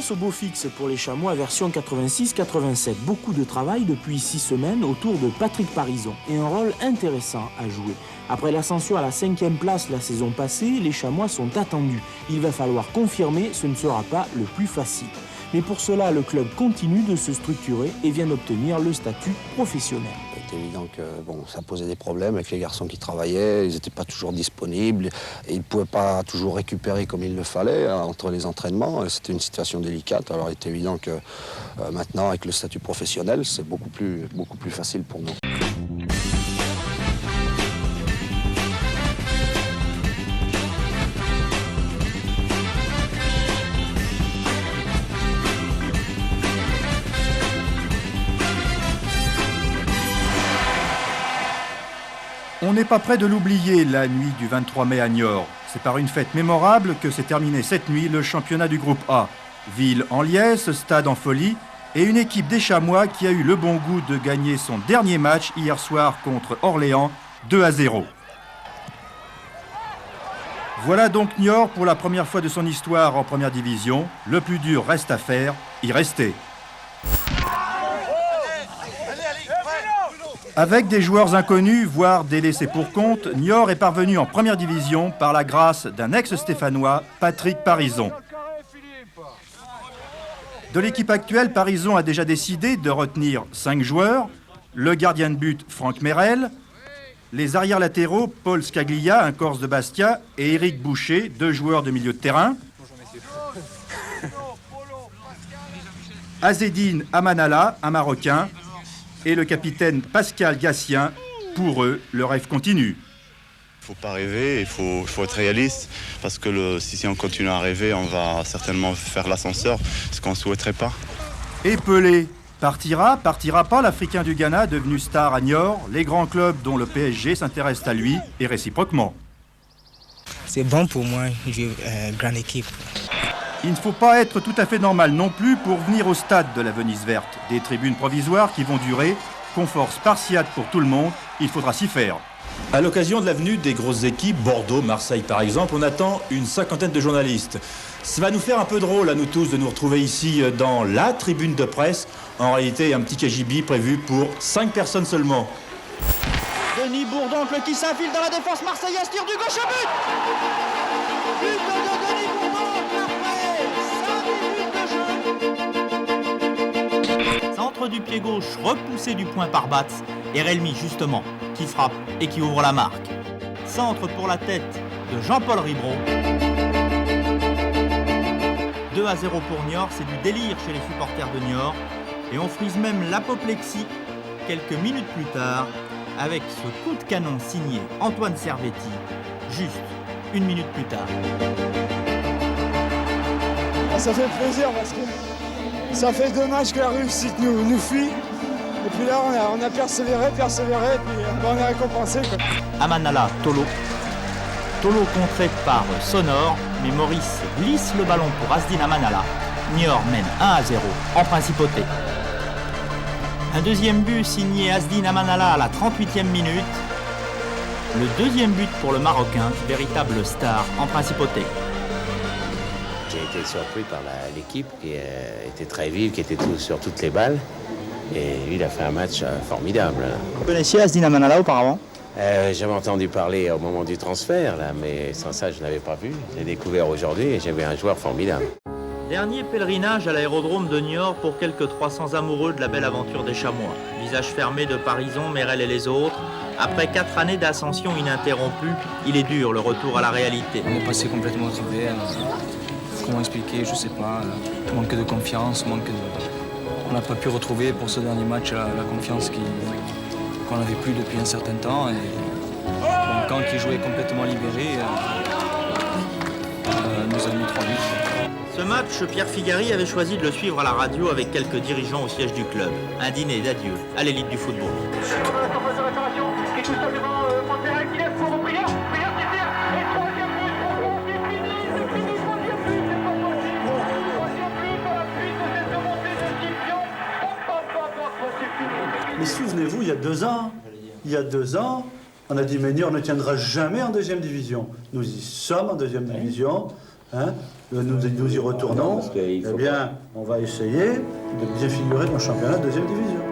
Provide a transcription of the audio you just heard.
Place au beau fixe pour les Chamois version 86-87. Beaucoup de travail depuis 6 semaines autour de Patrick Parison et un rôle intéressant à jouer. Après l'ascension à la 5e place la saison passée, les Chamois sont attendus. Il va falloir confirmer, ce ne sera pas le plus facile. Mais pour cela, le club continue de se structurer et vient d'obtenir le statut professionnel. C'est évident que ça posait des problèmes avec les garçons qui travaillaient, ils n'étaient pas toujours disponibles et ils ne pouvaient pas toujours récupérer comme il le fallait entre les entraînements. C'était une situation délicate, alors il est évident que maintenant, avec le statut professionnel, c'est beaucoup plus facile pour nous. On n'est pas près de l'oublier, la nuit du 23 mai à Niort. C'est par une fête mémorable que s'est terminé cette nuit le championnat du groupe A. Ville en liesse, stade en folie et une équipe des Chamois qui a eu le bon goût de gagner son dernier match hier soir contre Orléans, 2-0. Voilà donc Niort pour la première fois de son histoire en première division. Le plus dur reste à faire, y rester. Avec des joueurs inconnus, voire délaissés pour compte, Niort est parvenu en première division par la grâce d'un ex-stéphanois, Patrick Parison. De l'équipe actuelle, Parison a déjà décidé de retenir 5 joueurs, le gardien de but Franck Merel, les arrières latéraux Paul Scaglia, un Corse de Bastia, et Éric Boucher, 2 joueurs de milieu de terrain, Azzedine Amanala, un Marocain, et le capitaine Pascal Gassien. Pour eux, le rêve continue. Il ne faut pas rêver, il faut être réaliste, parce que si on continue à rêver, on va certainement faire l'ascenseur, ce qu'on ne souhaiterait pas. Et Pelé partira pas l'Africain du Ghana, devenu star à Niort, les grands clubs dont le PSG s'intéressent à lui, et réciproquement. C'est bon pour moi, jouer grande équipe. Il ne faut pas être tout à fait normal non plus pour venir au stade de la Venise verte. Des tribunes provisoires qui vont durer, confort spartiate pour tout le monde, il faudra s'y faire. À l'occasion de la venue des grosses équipes, Bordeaux, Marseille par exemple, on attend une 50aine de journalistes. Ça va nous faire un peu drôle à nous tous de nous retrouver ici dans la tribune de presse. En réalité, un petit KGB prévu pour 5 personnes seulement. Denis Bourdoncle qui s'infile dans la défense marseillaise, tire du gauche à but. But de Denis Bourdoncle après 5 minutes de jeu. Centre du pied gauche, repoussé du point par Batz. Et Relmi justement, qui frappe et qui ouvre la marque. Centre pour la tête de Jean-Paul Ribot. 2-0 pour Niort, c'est du délire chez les supporters de Niort. Et on frise même l'apoplexie quelques minutes plus tard avec ce coup de canon signé Antoine Servetti, juste 1 minute plus tard. Ça fait plaisir parce que ça fait 2 matchs que la réussite nous fuit. Et puis là, on a persévéré, et puis on est récompensé. Amanala, Tolo. Tolo contré par Sonore, mais Maurice glisse le ballon pour Azzedine Amanala. Niort mène 1-0 en principauté. Un deuxième but signé Azzedine Amanala à la 38e minute. Le deuxième but pour le Marocain, véritable star en principauté. J'ai été surpris par l'équipe qui était très vive, qui était sur toutes les balles. Et lui, il a fait un match formidable. Vous connaissiez Azzedine Amanala auparavant ? J'avais entendu parler au moment du transfert, là, mais sans ça, je ne l'avais pas vu. Je l'ai découvert aujourd'hui et j'avais un joueur formidable. Dernier pèlerinage à l'aérodrome de Niort pour quelques 300 amoureux de la belle aventure des Chamois. Visage fermé de Parison, Merel et les autres. Après 4 années d'ascension ininterrompue, il est dur le retour à la réalité. On est passé complètement à travers. Comment expliquer, je sais pas. Manque de confiance, On n'a pas pu retrouver pour ce dernier match la confiance qu'on n'avait plus depuis un certain temps. Et quand il jouait complètement libéré, nous a mis 3 buts. Ce match, Pierre Figari avait choisi de le suivre à la radio avec quelques dirigeants au siège du club. Un dîner d'adieu à l'élite du football. Mais souvenez-vous, il y a 2 ans, on a dit mais Niort ne tiendra jamais en 2e division. Nous y sommes en 2e division. hein, nous y retournons, eh bien, on va essayer de bien figurer dans le championnat de deuxième division.